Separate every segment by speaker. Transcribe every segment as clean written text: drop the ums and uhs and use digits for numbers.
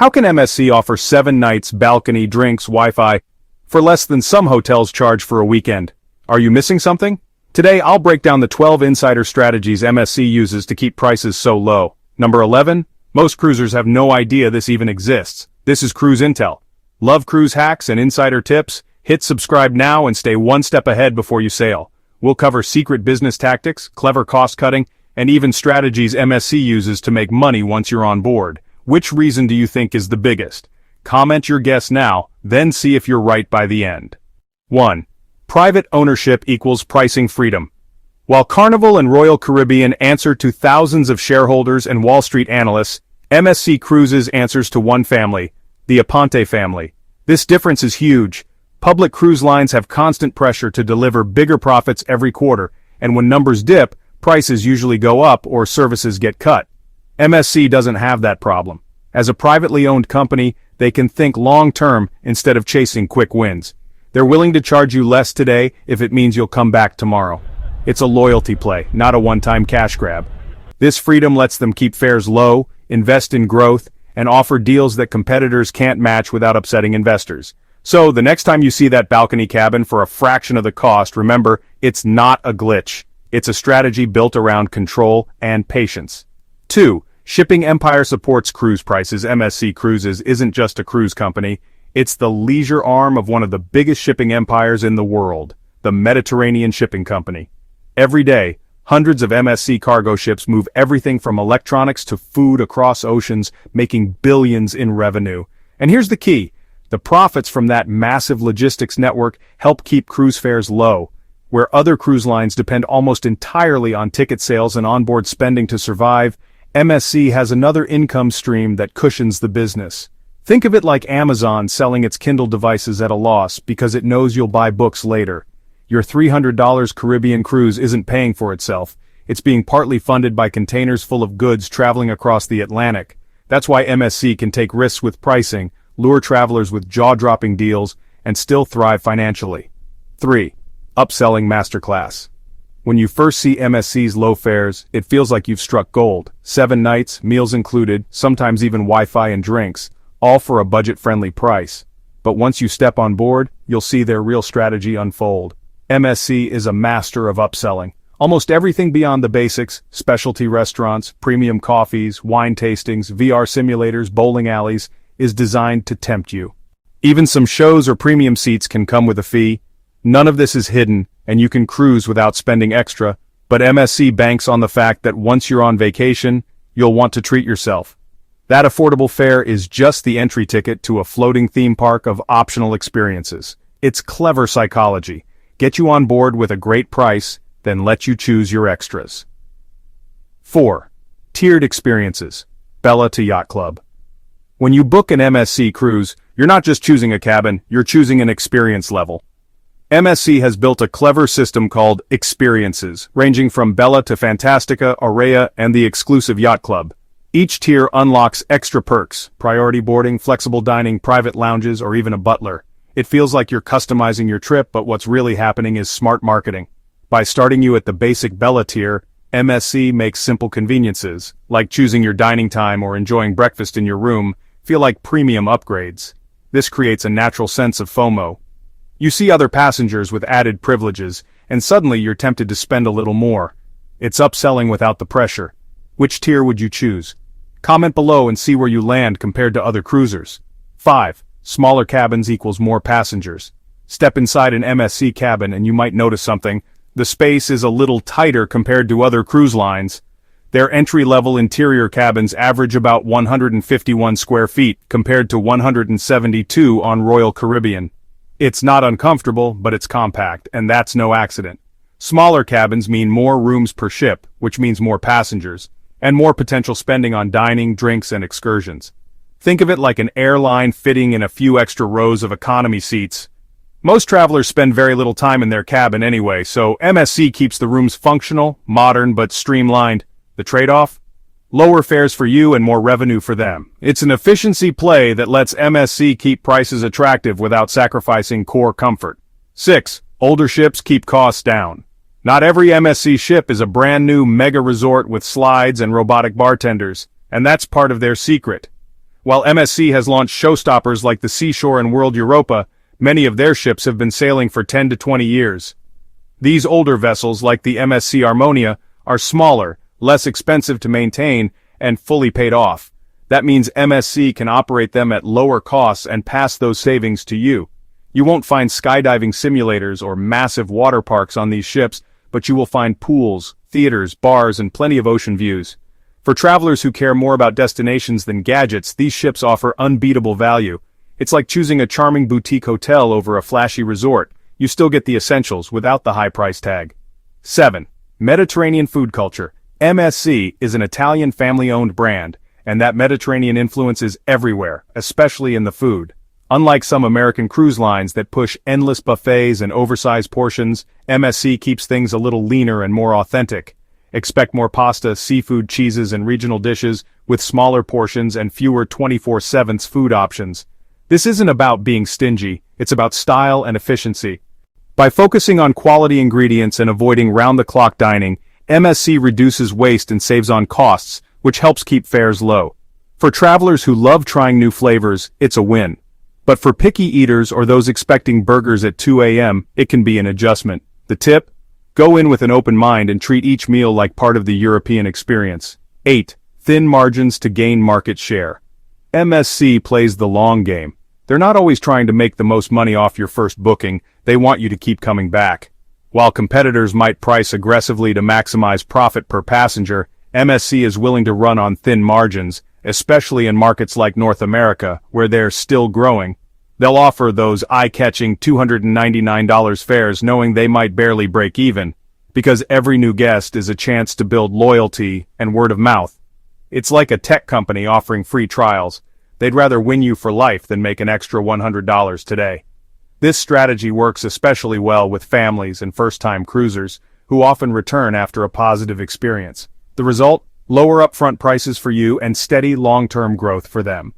Speaker 1: How can MSC offer 7 nights, balcony, drinks, Wi-Fi, for less than some hotels charge for a weekend? Are you missing something? Today I'll break down the 12 insider strategies MSC uses to keep prices so low. Number 11. Most cruisers have no idea this even exists. This is Cruise Intel. Love cruise hacks and insider tips? Hit subscribe now and stay one step ahead before you sail. We'll cover secret business tactics, clever cost cutting, and even strategies MSC uses to make money once you're on board. Which reason do you think is the biggest? Comment your guess now, then see if you're right by the end. 1. Private ownership equals pricing freedom. While Carnival and Royal Caribbean answer to thousands of shareholders and Wall Street analysts, MSC Cruises answers to one family, the Aponte family. This difference is huge. Public cruise lines have constant pressure to deliver bigger profits every quarter, and when numbers dip, prices usually go up or services get cut. MSC doesn't have that problem. As a privately owned company, they can think long-term instead of chasing quick wins. They're willing to charge you less today if it means you'll come back tomorrow. It's a loyalty play, not a one-time cash grab. This freedom lets them keep fares low, invest in growth, and offer deals that competitors can't match without upsetting investors. So, the next time you see that balcony cabin for a fraction of the cost, remember, it's not a glitch. It's a strategy built around control and patience. 2. Shipping empire supports cruise prices. MSC Cruises isn't just a cruise company, it's the leisure arm of one of the biggest shipping empires in the world, the Mediterranean Shipping Company. Every day, hundreds of MSC cargo ships move everything from electronics to food across oceans, making billions in revenue. And here's the key. The profits from that massive logistics network help keep cruise fares low, where other cruise lines depend almost entirely on ticket sales and onboard spending to survive. MSC has another income stream that cushions the business. Think of it like Amazon selling its Kindle devices at a loss because it knows you'll buy books later. Your $300 Caribbean cruise isn't paying for itself. It's being partly funded by containers full of goods traveling across the Atlantic. That's why MSC can take risks with pricing, lure travelers with jaw-dropping deals, and still thrive financially. 3. Upselling masterclass. When you first see MSC's low fares, it feels like you've struck gold. 7 nights, meals included, sometimes even Wi-Fi and drinks, all for a budget-friendly price. But once you step on board, you'll see their real strategy unfold. MSC is a master of upselling. Almost everything beyond the basics, specialty restaurants, premium coffees, wine tastings, VR simulators, bowling alleys, is designed to tempt you. Even some shows or premium seats can come with a fee. None of this is hidden, and you can cruise without spending extra, but MSC banks on the fact that once you're on vacation, you'll want to treat yourself. That affordable fare is just the entry ticket to a floating theme park of optional experiences. It's clever psychology. Get you on board with a great price, then let you choose your extras. 4. Tiered experiences. Bella to Yacht Club. When you book an MSC cruise, you're not just choosing a cabin, you're choosing an experience level. MSC has built a clever system called Experiences, ranging from Bella to Fantastica, Aurea, and the exclusive Yacht Club. Each tier unlocks extra perks, priority boarding, flexible dining, private lounges, or even a butler. It feels like you're customizing your trip, but what's really happening is smart marketing. By starting you at the basic Bella tier, MSC makes simple conveniences, like choosing your dining time or enjoying breakfast in your room, feel like premium upgrades. This creates a natural sense of FOMO. You see other passengers with added privileges, and suddenly you're tempted to spend a little more. It's upselling without the pressure. Which tier would you choose? Comment below and see where you land compared to other cruisers. 5. Smaller cabins equals more passengers. Step inside an MSC cabin and you might notice something. The space is a little tighter compared to other cruise lines. Their entry-level interior cabins average about 151 square feet compared to 172 on Royal Caribbean. It's not uncomfortable, but it's compact, and that's no accident. Smaller cabins mean more rooms per ship, which means more passengers, and more potential spending on dining, drinks, and excursions. Think of it like an airline fitting in a few extra rows of economy seats. Most travelers spend very little time in their cabin anyway, so MSC keeps the rooms functional, modern, but streamlined. The trade-off? Lower fares for you and more revenue for them. It's an efficiency play that lets MSC keep prices attractive without sacrificing core comfort. 6. Older ships keep costs down. Not every MSC ship is a brand new mega resort with slides and robotic bartenders, and that's part of their secret. While MSC has launched showstoppers like the Seashore and World Europa, many of their ships have been sailing for 10 to 20 years. These older vessels, like the MSC Harmonia, are smaller, less expensive to maintain, and fully paid off. That means MSC can operate them at lower costs and pass those savings to you. You won't find skydiving simulators or massive water parks on these ships, but you will find pools, theaters, bars, and plenty of ocean views. For travelers who care more about destinations than gadgets, these ships offer unbeatable value. It's like choosing a charming boutique hotel over a flashy resort. You still get the essentials without the high price tag. 7. Mediterranean food culture. MSC is an Italian family-owned brand, and that Mediterranean influence is everywhere, especially in the food. Unlike some American cruise lines that push endless buffets and oversized portions, MSC keeps things a little leaner and more authentic. Expect more pasta, seafood, cheeses, and regional dishes, with smaller portions and fewer 24/7 food options. This isn't about being stingy, it's about style and efficiency. By focusing on quality ingredients and avoiding round-the-clock dining, MSC reduces waste and saves on costs, which helps keep fares low. For travelers who love trying new flavors, it's a win. But for picky eaters or those expecting burgers at 2 a.m., it can be an adjustment. The tip? Go in with an open mind and treat each meal like part of the European experience. 8. Thin margins to gain market share. MSC plays the long game. They're not always trying to make the most money off your first booking, they want you to keep coming back. While competitors might price aggressively to maximize profit per passenger, MSC is willing to run on thin margins, especially in markets like North America, where they're still growing. They'll offer those eye-catching $299 fares knowing they might barely break even, because every new guest is a chance to build loyalty and word of mouth. It's like a tech company offering free trials. They'd rather win you for life than make an extra $100 today. This strategy works especially well with families and first-time cruisers, who often return after a positive experience. The result? Lower upfront prices for you and steady long-term growth for them.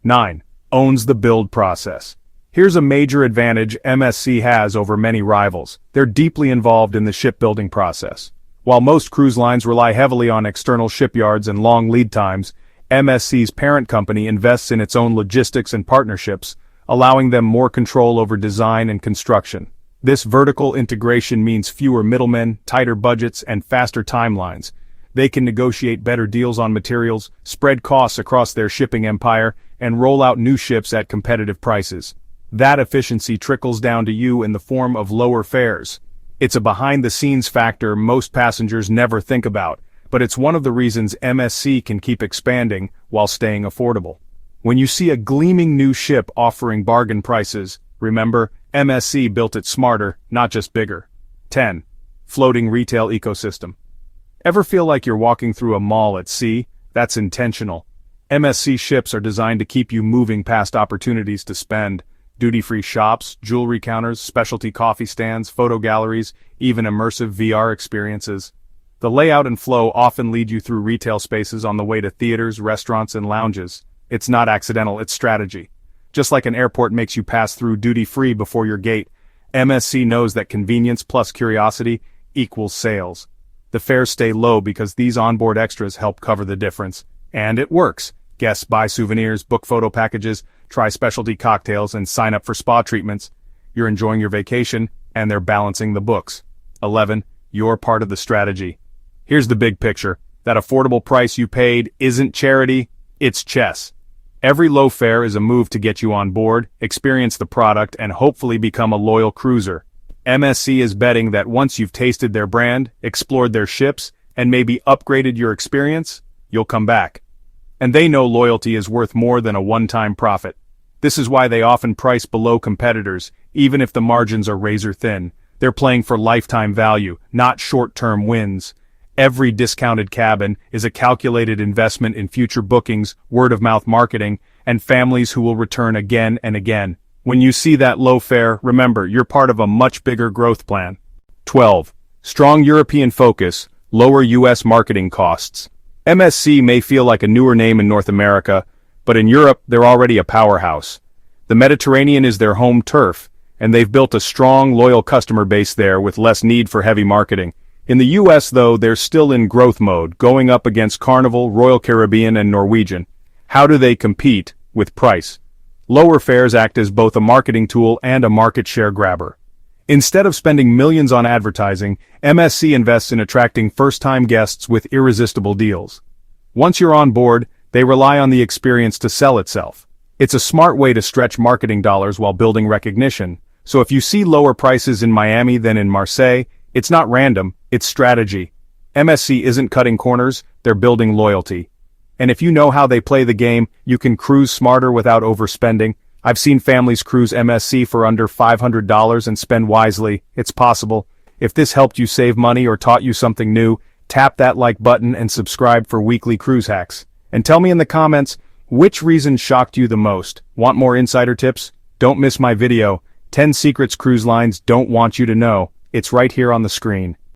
Speaker 1: 9. Owns the build process. Here's a major advantage MSC has over many rivals. They're deeply involved in the shipbuilding process. While most cruise lines rely heavily on external shipyards and long lead times, MSC's parent company invests in its own logistics and partnerships, allowing them more control over design and construction. This vertical integration means fewer middlemen, tighter budgets, and faster timelines. They can negotiate better deals on materials, spread costs across their shipping empire, and roll out new ships at competitive prices. That efficiency trickles down to you in the form of lower fares. It's a behind-the-scenes factor most passengers never think about, but it's one of the reasons MSC can keep expanding while staying affordable. When you see a gleaming new ship offering bargain prices, remember, MSC built it smarter, not just bigger. 10. Floating retail ecosystem. Ever feel like you're walking through a mall at sea? That's intentional. MSC ships are designed to keep you moving past opportunities to spend. Duty-free shops, jewelry counters, specialty coffee stands, photo galleries, even immersive VR experiences. The layout and flow often lead you through retail spaces on the way to theaters, restaurants, and lounges. It's not accidental, it's strategy. Just like an airport makes you pass through duty-free before your gate, MSC knows that convenience plus curiosity equals sales. The fares stay low because these onboard extras help cover the difference. And it works. Guests buy souvenirs, book photo packages, try specialty cocktails, and sign up for spa treatments. You're enjoying your vacation, and they're balancing the books. 11. You're part of the strategy. Here's the big picture. That affordable price you paid isn't charity, it's chess. Every low fare is a move to get you on board, experience the product, and hopefully become a loyal cruiser. MSC is betting that once you've tasted their brand, explored their ships, and maybe upgraded your experience, you'll come back. And they know loyalty is worth more than a one-time profit. This is why they often price below competitors, even if the margins are razor thin. They're playing for lifetime value, not short-term wins. Every discounted cabin is a calculated investment in future bookings, word-of-mouth marketing, and families who will return again and again. When you see that low fare, remember, you're part of a much bigger growth plan. 12. Strong European focus, lower U.S. marketing costs. MSC may feel like a newer name in North America, but in Europe, they're already a powerhouse. The Mediterranean is their home turf, and they've built a strong, loyal customer base there with less need for heavy marketing. In the US, though, they're still in growth mode, going up against Carnival, Royal Caribbean, and Norwegian. How do they compete? With price. Lower fares act as both a marketing tool and a market share grabber. Instead of spending millions on advertising, MSC invests in attracting first-time guests with irresistible deals. Once you're on board, they rely on the experience to sell itself. It's a smart way to stretch marketing dollars while building recognition. So if you see lower prices in Miami than in Marseille, it's not random, it's strategy. MSC isn't cutting corners, they're building loyalty. And if you know how they play the game, you can cruise smarter without overspending. I've seen families cruise MSC for under $500 and spend wisely. It's possible. If this helped you save money or taught you something new, tap that like button and subscribe for weekly cruise hacks. And tell me in the comments, which reason shocked you the most? Want more insider tips? Don't miss my video, 10 Secrets Cruise Lines Don't Want You to Know. It's right here on the screen.